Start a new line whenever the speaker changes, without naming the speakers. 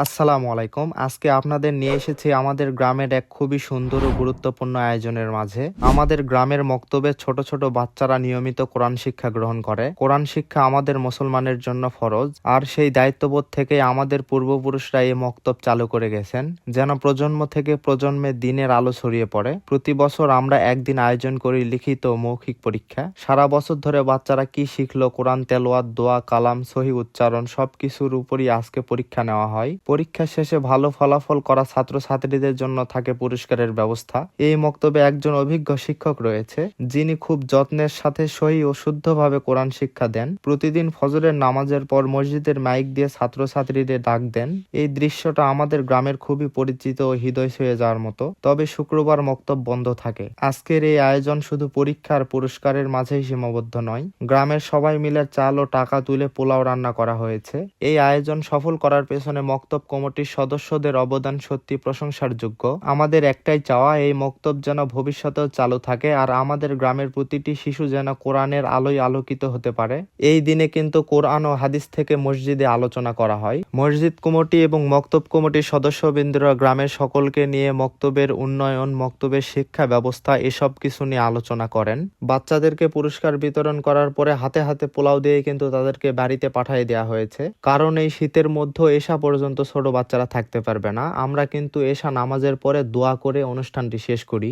আসসালামু আলাইকুম। আজকে আপনাদের নিয়ে এসেছি আমাদের গ্রামের এক খুবই সুন্দর ও গুরুত্বপূর্ণ আয়োজনের মাঝে। আমাদের গ্রামের মক্তবে ছোট ছোট বাচ্চারা নিয়মিত কোরআন শিক্ষা গ্রহণ করে। কোরআন শিক্ষা আমাদের মুসলমানের জন্য ফরজ, আর সেই দায়িত্ববোধ থেকে আমাদের পূর্বপুরুষরা এই মক্তব চালু করে গেছেন, যেন প্রজন্ম থেকে প্রজন্মে দিনের আলো ছড়িয়ে পড়ে। প্রতি বছর আমরা একদিন আয়োজন করি লিখিত ও মৌখিক পরীক্ষা। সারা বছর ধরে বাচ্চারা কি শিখলো, কোরআন তেলাওয়াত, দোয়া, কালাম, সহিহ উচ্চারণ সবকিছুর উপরই আজকে পরীক্ষা নেওয়া হয়। পরীক্ষা শেষে ভালো ফলাফল করা ছাত্রছাত্রীদের জন্য থাকে পুরস্কারের ব্যবস্থা। এই মক্তবে একজন অভিজ্ঞ শিক্ষক রয়েছে, যিনি খুব যত্নের সাথে সহি ও শুদ্ধভাবে কোরআন শিক্ষা দেন। প্রতিদিন ফজরের নামাজের পর মসজিদের মাইক দিয়ে ছাত্রছাত্রীদের ডাক দেন। এই দৃশ্যটা আমাদের গ্রামের খুবই পরিচিত ও হৃদয় ছুঁয়ে যাওয়ার মতো। তবে শুক্রবার মক্তব বন্ধ থাকে। আজকের এই আয়োজন শুধু পরীক্ষার পুরস্কারের মাঝেই সীমাবদ্ধ নয়। গ্রামের সবাই মিলে চাল ও টাকা তুলে পোলাও রান্না করা হয়েছে। এই আয়োজন সফল করার পেছনে মক্তব কমিটির সদস্যদের অবদান সত্যি প্রশংসার যোগ্য। আমাদের একটাই চাওয়া, এই মক্তব যেন ভবিষ্যতেও চালু থাকে, আর আমাদের গ্রামের প্রতিটি শিশু যেন কোরআনের আলোয় আলোকিত হতে পারে। এই দিনে কিন্তু কোরআন ও হাদিস থেকে মসজিদে আলোচনা করা হয়। মসজিদ কমিটি এবং মক্তব কমিটির সদস্যবৃন্দরা গ্রামের সকলকে নিয়ে মক্তবের উন্নয়ন, মক্তবের শিক্ষা ব্যবস্থা এসব কিছু নিয়ে আলোচনা করেন। বাচ্চাদেরকে পুরস্কার বিতরণ করার পরে হাতে হাতে পোলাও দিয়ে কিন্তু তাদেরকে বাড়িতে পাঠিয়ে দেওয়া হয়েছে, কারণ এই শীতের মধ্যে এসা পর্যন্ত ছোট বাচ্চারা থাকতে পারবে না। আমরা কিন্তু এশা নামাজের পরে দোয়া করে অনুষ্ঠানটি শেষ করি।